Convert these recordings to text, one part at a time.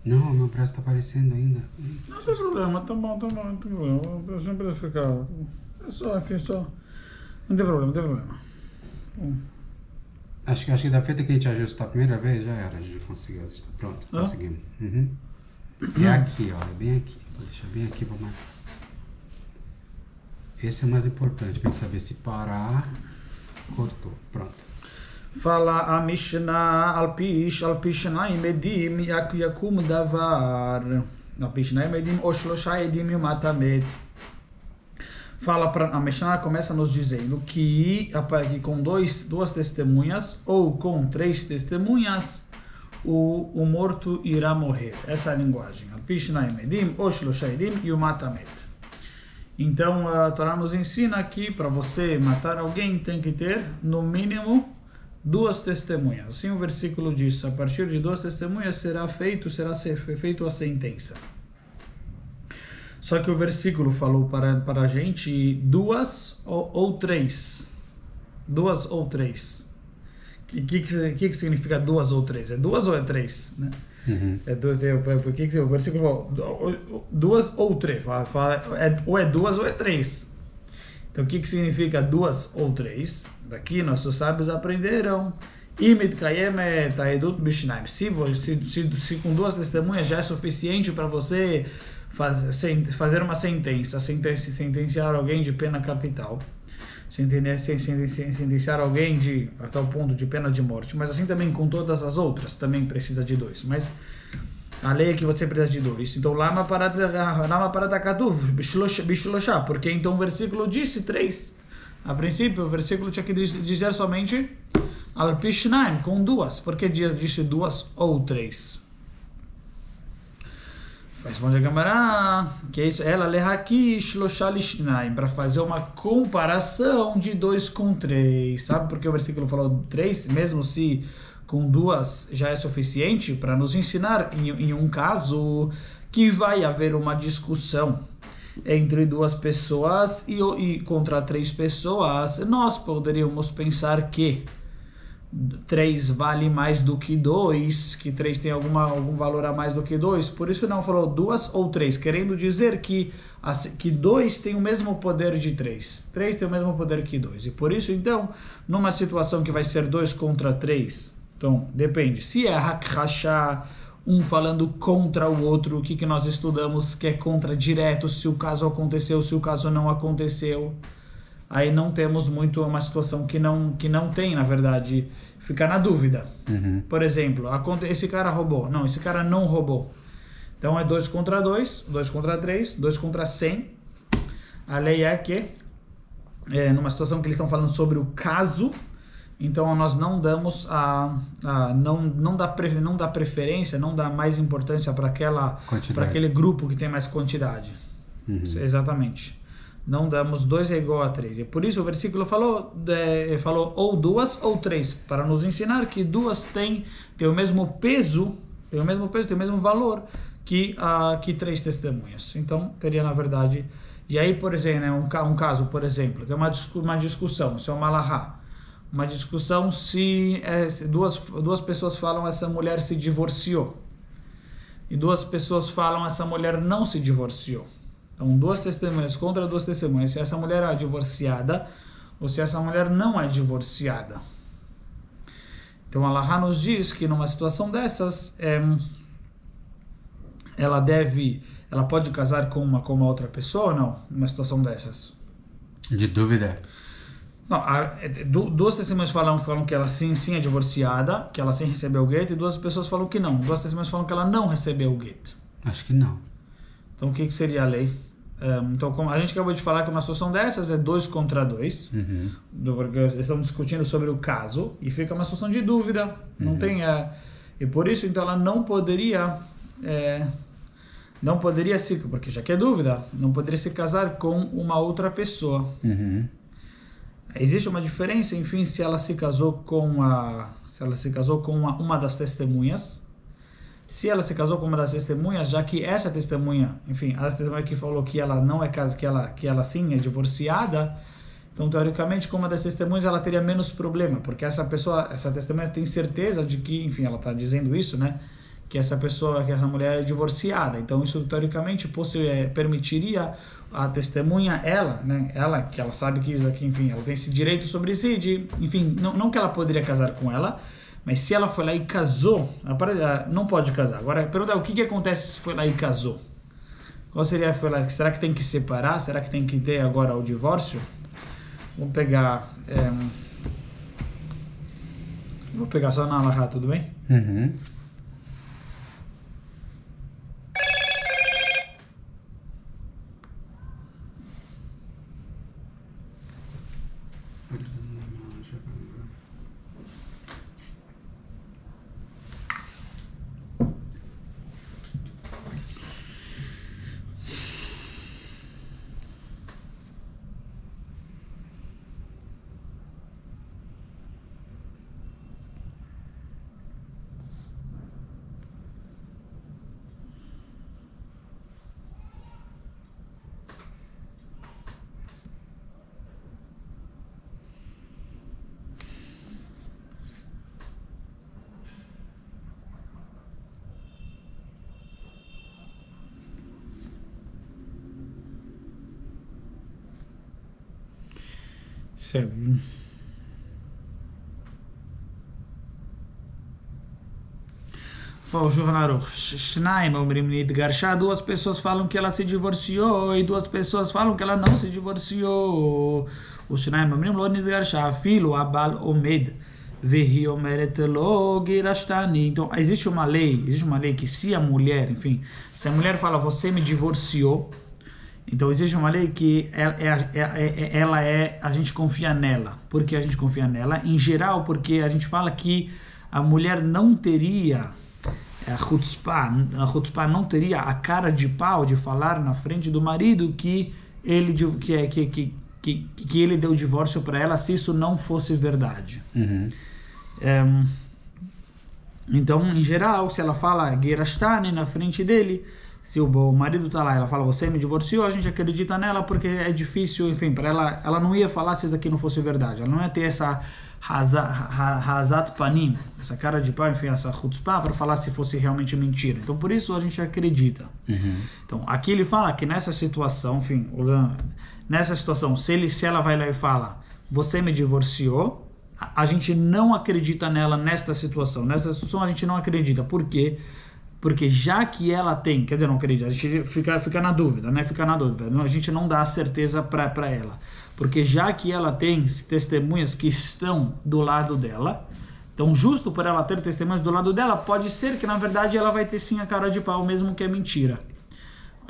Não, meu braço tá aparecendo ainda. Não tem problema, tá bom, não tem problema. Eu sempre ficar. É só, enfim, só. Não tem problema, não tem problema. Acho que da feita que a gente ajustou a primeira vez, já era, a gente conseguiu ajustar. Pronto, conseguimos. Uhum. É aqui, ó, é bem aqui. Vou deixar bem aqui pra marcar. Esse é o mais importante, pra gente saber se parar, cortou. Pronto. Fala a Mishnah al-pi shnaim edim yakum davar. Al-pi shnaim edim o shlosha edim yumat hamet. Fala para a Mishnah começa nos dizendo que com duas testemunhas ou com 3 testemunhas o morto irá morrer. Essa é a linguagem. Al-pi shnaim edim o shlosha edim yumat hamet. Então a Torá nos ensina que para você matar alguém tem que ter no mínimo 2 testemunhas. Assim o versículo diz, a partir de 2 testemunhas será feito a sentença. Só que o versículo falou para a gente 2 ou 3. 2 ou 3. O que significa 2 ou 3? É 2 ou é 3? Né? Uhum. O versículo falou 2 ou 3. Ou é 2 ou é 3. Então, o que significa 2 ou 3? Daqui, nossos sábios aprenderam. Se com 2 testemunhas já é suficiente para você fazer uma sentença, sentenciar alguém de pena capital, sentenciar alguém a tal ponto de pena de morte, mas assim também com todas as outras, também precisa de 2. Mas a lei é que você precisa de 2. Então, lama parada katuv, bishloshá, porque então o versículo disse 3. A princípio, o versículo tinha que dizer somente al-pi shnaim, com 2. Por que disse 2 ou 3? Responde a Gemara, que é isso, ela lehaki shloshá lishnaim, para fazer uma comparação de 2 com 3. Sabe por que o versículo falou 3? Mesmo se com 2 já é suficiente para nos ensinar em um caso que vai haver uma discussão entre 2 pessoas e contra 3 pessoas, nós poderíamos pensar que 3 vale mais do que 2, que 3 tem algum valor a mais do que 2, por isso não falou 2 ou 3, querendo dizer que 2 tem o mesmo poder de 3, 3 tem o mesmo poder que 2, e por isso então, numa situação que vai ser 2 contra 3, então depende, se é hakrashá, um falando contra o outro, o que nós estudamos, que é contra direto, se o caso aconteceu, se o caso não aconteceu, aí não temos muito uma situação que não tem, na verdade, fica na dúvida. Uhum. Por exemplo, esse cara roubou, não, esse cara não roubou. Então é 2 contra 2, 2 contra 3, 2 contra 100. A lei é que, numa situação que eles estão falando sobre o caso, então nós não damos não dá preferência, não dá mais importância para aquele grupo que tem mais quantidade. Uhum. Exatamente. Não damos 2 é igual a 3. E por isso o versículo falou ou 2 ou 3, para nos ensinar que 2 tem o mesmo peso, tem o mesmo valor que 3 testemunhas. Então teria na verdade, e aí por exemplo, um caso, por exemplo, tem uma discussão, isso é uma alahá. Uma discussão se duas pessoas falam essa mulher se divorciou e 2 pessoas falam essa mulher não se divorciou. Então 2 testemunhas contra 2 testemunhas, se essa mulher é divorciada ou se essa mulher não é divorciada. Então a Alahá nos diz que numa situação dessas ela pode casar com uma outra pessoa ou não? Numa situação dessas? De dúvida. Não, 2 testemunhas falam que ela sim é divorciada, que ela sim recebeu o gueto, e 2 pessoas falam que não. 2 testemunhas falam que ela não recebeu o gueto. Acho que não. Então o que seria a lei? Então, como a gente acabou de falar que uma situação dessas é 2 contra 2, Uhum. porque estamos discutindo sobre o caso, e fica uma situação de dúvida, não tem... e por isso, então, ela não poderia porque já que é dúvida, não poderia se casar com uma outra pessoa. Uhum. Existe uma diferença, enfim, se ela se casou com uma das testemunhas. Se ela se casou com uma das testemunhas, já que essa testemunha, enfim, a testemunha que falou que ela não é casada, que ela sim é divorciada, então teoricamente com uma das testemunhas ela teria menos problema, porque essa testemunha tem certeza de que, enfim, ela está dizendo isso, né? que essa pessoa, que essa mulher é divorciada. Então isso teoricamente permitiria a testemunha, ela, né, ela que ela sabe que isso aqui, enfim, ela tem esse direito sobre si de, enfim, não que ela poderia casar com ela, mas se ela foi lá e casou, ela não pode casar. Agora a pergunta é o que acontece se foi lá e casou? Qual seria, será que tem que separar? Será que tem que ter agora o divórcio? Vamos pegar vou pegar só na Alahá, tudo bem? Uhum. Certo. Fala o Shulchan Aruch. Shnaim omrim nitgarsha. Duas pessoas falam que ela se divorciou e duas pessoas falam que ela não se divorciou. O Shnaim omrim lo nitgarsha. Afilo abal omed vehi omeret lo girashtani. Então existe uma lei que se a mulher, enfim, se a mulher fala você me divorciou, então existe uma lei que a gente confia nela. Por que a gente confia nela? Em geral, porque a gente fala que a mulher não teria a chutzpah não teria a cara de pau de falar na frente do marido que ele deu divórcio para ela, se isso não fosse verdade. Uhum. Então, em geral, se ela fala gerashtani na frente dele, se o marido está lá, ela fala, você me divorciou, a gente acredita nela porque é difícil, enfim, para ela não ia falar se isso daqui não fosse verdade. Ela não ia ter essa hazat panim, essa cara de pau, enfim, essa chutzpah para falar se fosse realmente mentira. Então, por isso a gente acredita. Uhum. Então, aqui ele fala que nessa situação, enfim, se ela vai lá e fala, você me divorciou, a gente não acredita nela nesta situação. Nessa situação a gente não acredita. Por quê? Porque já que ela tem, quer dizer, não acredita, a gente fica na dúvida, né? Fica na dúvida. A gente não dá certeza para ela. Porque já que ela tem testemunhas que estão do lado dela, então justo por ela ter testemunhas do lado dela, pode ser que na verdade ela vai ter sim a cara de pau, mesmo que é mentira.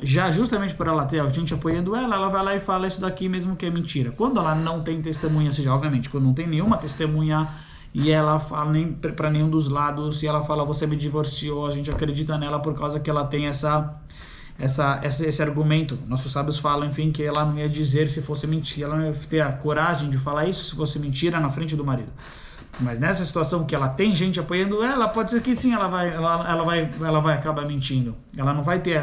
Já justamente por ela ter a gente apoiando ela, ela vai lá e fala isso daqui mesmo que é mentira. Quando ela não tem testemunha, ou seja, obviamente, quando não tem nenhuma testemunha e ela fala nem para nenhum dos lados, e ela fala, você me divorciou, a gente acredita nela por causa que ela tem esse argumento. Nossos sábios falam, enfim, que ela não ia dizer se fosse mentira, ela não ia ter a coragem de falar isso se fosse mentira na frente do marido. Mas nessa situação que ela tem gente apoiando ela, pode ser que sim, ela vai acabar mentindo. Ela não vai ter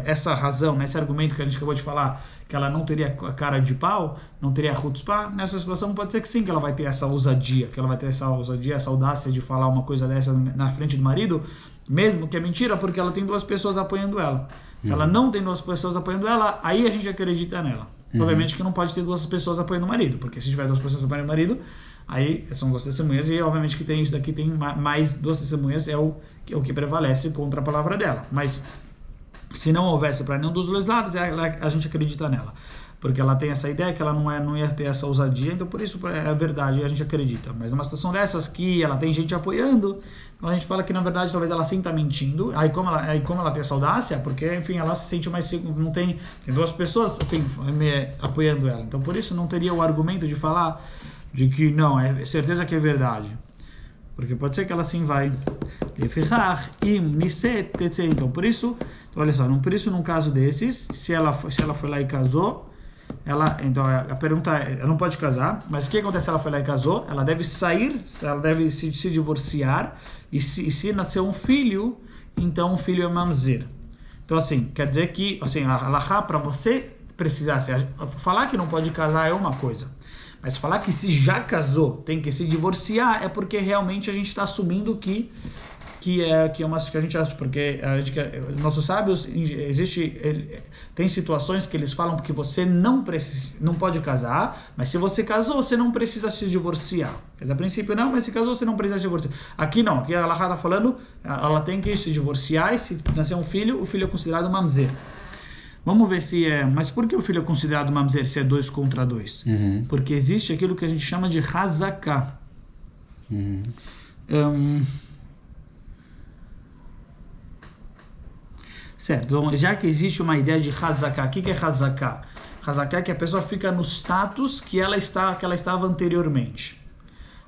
essa razão, né, esse argumento que a gente acabou de falar, que ela não teria a cara de pau, não teria a chutzpah. Nessa situação pode ser que sim, que ela vai ter essa ousadia, essa audácia de falar uma coisa dessa na frente do marido, mesmo que é mentira, porque ela tem duas pessoas apoiando ela. Se ela não tem duas pessoas apoiando ela, aí a gente acredita nela. Obviamente que não pode ter duas pessoas apoiando o marido, porque se tiver duas pessoas apoiando o marido, aí são duas testemunhas, e obviamente que tem isso daqui, tem mais duas testemunhas, é o que prevalece contra a palavra dela. Mas se não houvesse para nenhum dos dois lados, a gente acredita nela, porque ela tem essa ideia que ela não ia ter essa ousadia, então por isso é verdade, a gente acredita. Mas numa situação dessas que ela tem gente apoiando, então a gente fala que na verdade talvez ela sim está mentindo. Aí como ela tem essa audácia, porque enfim, ela se sente mais segura, não tem duas pessoas, enfim, apoiando ela, então por isso não teria o argumento de falar de que não, é certeza que é verdade, porque pode ser que ela sim vai então por isso, olha só, por isso num caso desses, se ela foi lá e casou, então a pergunta é, ela não pode casar, mas o que acontece se ela foi lá e casou? Ela deve sair, ela deve se divorciar, e se nascer um filho, então o filho é mamzer. Então assim, quer dizer que assim, a halachá, para você precisar falar que não pode casar é uma coisa, mas falar que se já casou tem que se divorciar é porque realmente a gente está assumindo que que é uma que a gente acha, porque nossos sábios tem situações que eles falam que você não pode casar, mas se você casou, você não precisa se divorciar. A princípio não, mas se casou, você não precisa se divorciar. Aqui não, aqui a Halakha está falando, ela tem que se divorciar e se nascer um filho, o filho é considerado mamzer. Vamos ver se é... Mas por que o filho é considerado mamzer se é 2 contra 2? Porque existe aquilo que a gente chama de hazaká. Certo, então, já que existe uma ideia de hazaká, o que é hazaká? Hazaká é que a pessoa fica no status que ela estava anteriormente.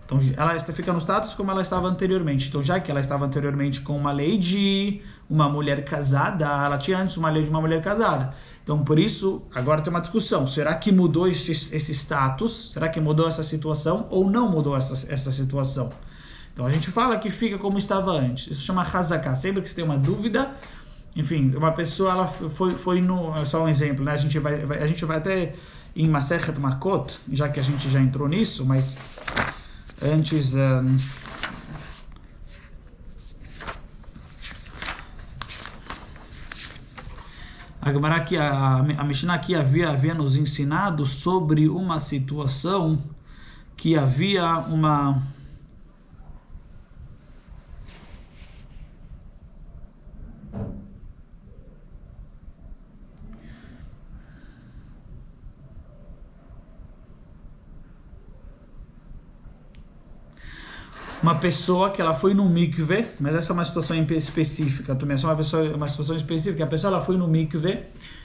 Então, ela fica no status como ela estava anteriormente. Então, já que ela estava anteriormente com uma lei de uma mulher casada, ela tinha antes uma lei de uma mulher casada. Então, por isso, agora tem uma discussão. Será que mudou esse status? Será que mudou essa situação ou não mudou essa situação? Então, a gente fala que fica como estava antes. Isso chama hazaká. Sempre que você tem uma dúvida, enfim, uma pessoa ela foi no... Só um exemplo, né? A gente vai até em Masechet Makot, já que a gente já entrou nisso, mas... Antes, a Mishnah aqui havia nos ensinado sobre uma situação que havia uma... Uma pessoa que ela foi no mikve, mas essa é uma situação específica também, essa é uma situação específica, a pessoa ela foi no mikve,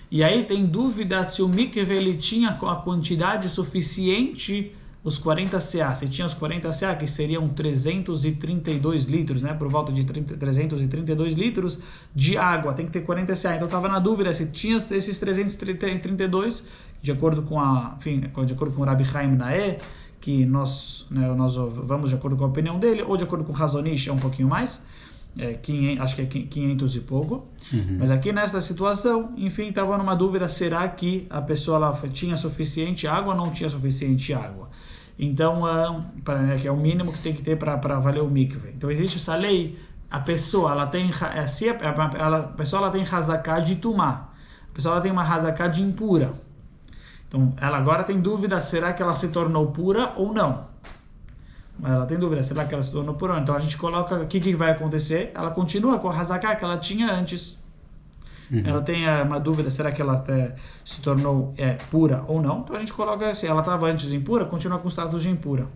e aí tem dúvida se o mikve ele tinha a quantidade suficiente, os 40 CA, se tinha os 40 CA, que seriam 332 litros, né, por volta de 332 litros de água, tem que ter 40 CA, então estava na dúvida se tinha esses 332, de acordo com o Rabbi Chaim Naeh, que nós vamos de acordo com a opinião dele, ou de acordo com o Hazonish é um pouquinho mais, acho que é 500 e pouco, mas aqui nessa situação, enfim, estava numa dúvida, será que a pessoa lá tinha suficiente água ou não tinha suficiente água? Então, que é o mínimo que tem que ter para valer o mikve. Então, existe essa lei, a pessoa ela tem hazaká de tumá, a pessoa ela tem uma hazaká de impura. Então, ela agora tem dúvida, será que ela se tornou pura ou não? Mas ela tem dúvida, será que ela se tornou pura ou não? Então, a gente coloca, o que vai acontecer? Ela continua com a hazaká que ela tinha antes. Ela tem uma dúvida, será que ela se tornou pura ou não? Então, a gente coloca, se ela estava antes impura, continua com o status de impura.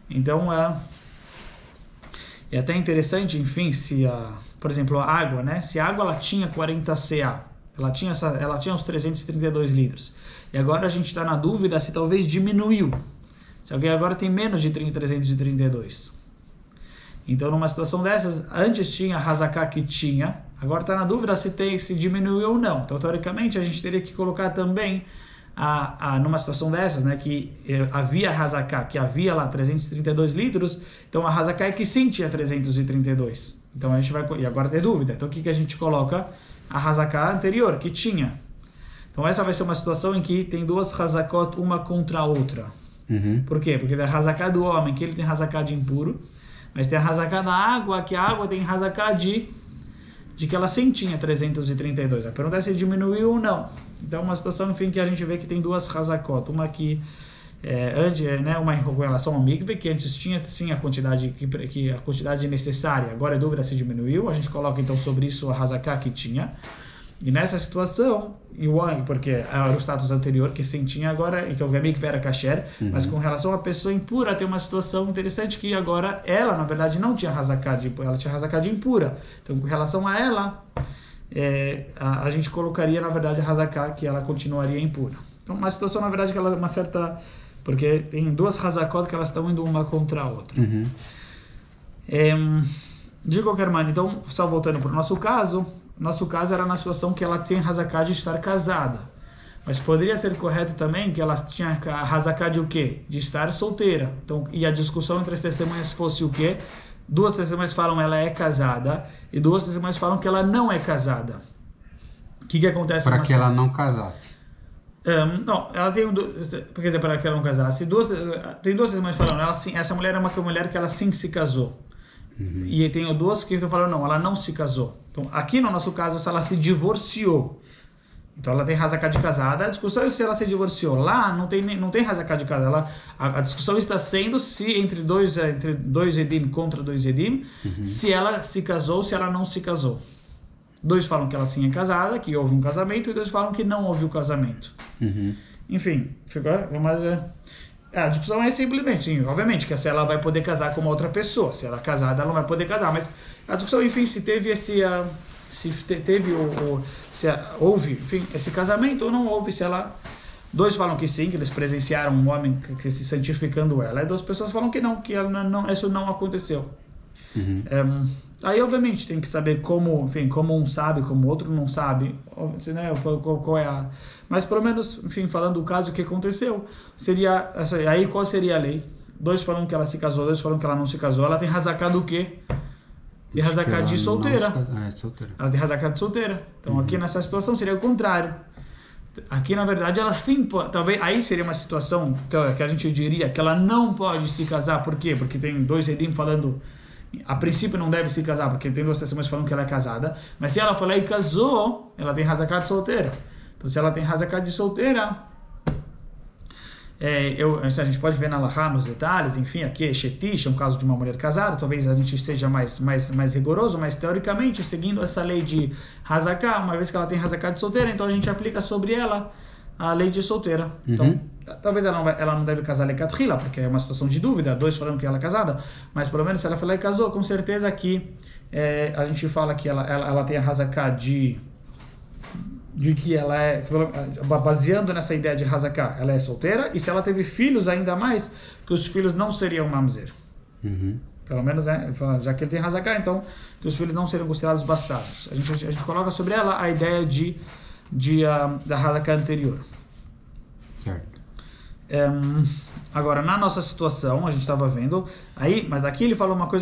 Então, é até interessante, enfim, por exemplo, a água, né? Se a água ela tinha 40 CA, ela tinha uns 332 litros. E agora a gente está na dúvida se talvez diminuiu. Se alguém agora tem menos de 332. Então, numa situação dessas, antes tinha a hazaká que tinha, agora está na dúvida se diminuiu ou não. Então, teoricamente, a gente teria que colocar também, numa situação dessas, né, que havia hazaká, que havia lá 332 litros, então a hazaká é que sim tinha 332. Então, a gente vai... E agora tem dúvida. Então, o que a gente coloca? A hazaká anterior, que tinha. Então, essa vai ser uma situação em que tem duas hazakot, uma contra a outra. Por quê? Porque tem a hazaká do homem, que ele tem hazaká de impuro, mas tem a hazaká da água, que a água tem hazaká de que ela sim tinha 332. A pergunta é se diminuiu ou não. Então, uma situação, enfim, que a gente vê que tem duas hazakot. Uma que uma com relação ao mikve, que antes tinha sim a quantidade necessária, agora é dúvida se diminuiu. A gente coloca então sobre isso a hazaká que tinha. E nessa situação, porque era o status anterior que sim tinha agora, e que o mikve era kasher, mas com relação à pessoa impura, tem uma situação interessante que agora ela, na verdade, não tinha hazaká ela tinha hazaká de impura. Então, com relação a ela, a gente colocaria, na verdade, a hazaká que ela continuaria impura. Então, uma situação, na verdade, que ela é uma certa... Porque tem duas hazakot que elas estão indo uma contra a outra. De qualquer maneira, então, só voltando para o nosso caso era na situação que ela tem hazaká de estar casada. Mas poderia ser correto também que ela tinha a hazaká de o quê? De estar solteira. Então, e a discussão entre as testemunhas fosse o quê? Duas testemunhas falam ela é casada e duas testemunhas falam que ela não é casada. O que acontece? Para que ela não casasse. Não, ela tem quer dizer, para que ela não casasse. Tem duas testemunhas falando, essa mulher é uma mulher que ela sim se casou. E tem duas que estão falando, não, ela não se casou. Então, aqui no nosso caso, se ela se divorciou, então ela tem Hazaká de casada, a discussão é se ela se divorciou. Lá não tem Hazaká de casada. A discussão está sendo se entre dois Edim contra dois Edim, se ela se casou ou se ela não se casou. Dois falam que ela sim é casada, que houve um casamento, e dois falam que não houve o casamento. Enfim, a discussão é simplesmente, sim, obviamente, que se ela vai poder casar com uma outra pessoa. Se ela é casada, ela não vai poder casar. Mas a discussão, enfim, se teve houve, enfim, esse casamento ou não houve, se ela... Dois falam que sim, que eles presenciaram um homem que se santificando ela, e duas pessoas falam que não, que isso não aconteceu. Aí, obviamente, tem que saber como, enfim, como um sabe, como o outro não sabe, né, qual é a... Mas, pelo menos, enfim, falando do caso que aconteceu, seria... Aí, qual seria a lei? Dois falam que ela se casou, dois falam que ela não se casou. Ela tem Hazaká do quê? Tem Hazaká de solteira. Ela tem Hazaká de solteira. Então, aqui nessa situação seria o contrário. Aqui, na verdade, ela sim pode... Talvez aí seria uma situação que a gente diria que ela não pode se casar. Por quê? Porque tem dois Edim falando... A princípio não deve se casar, porque tem duas testemunhas falando que ela é casada. Mas se ela falar e casou, ela tem Hazaká de solteira. Então, se ela tem Hazaká de solteira... a gente pode ver na Lahá nos detalhes, enfim, aqui é Shetish, é um caso de uma mulher casada, talvez a gente seja mais rigoroso, mas teoricamente, seguindo essa lei de Hazaká, uma vez que ela tem Hazaká de solteira, então a gente aplica sobre ela a lei de solteira. Então, talvez ela não deve casar Lekatrila, porque é uma situação de dúvida, dois falando que ela é casada, mas pelo menos se ela falar e casou, com certeza aqui a gente fala que ela tem a Hazaká de que ela é, baseando nessa ideia de Hazaká, ela é solteira, e se ela teve filhos ainda mais, que os filhos não seriam mamzer. Pelo menos, né, já que ele tem Hazaká, então, que os filhos não seriam considerados bastardos. A gente coloca sobre ela a ideia da Hazaká anterior. Certo. Agora, na nossa situação, a gente estava vendo, mas aqui ele falou uma coisa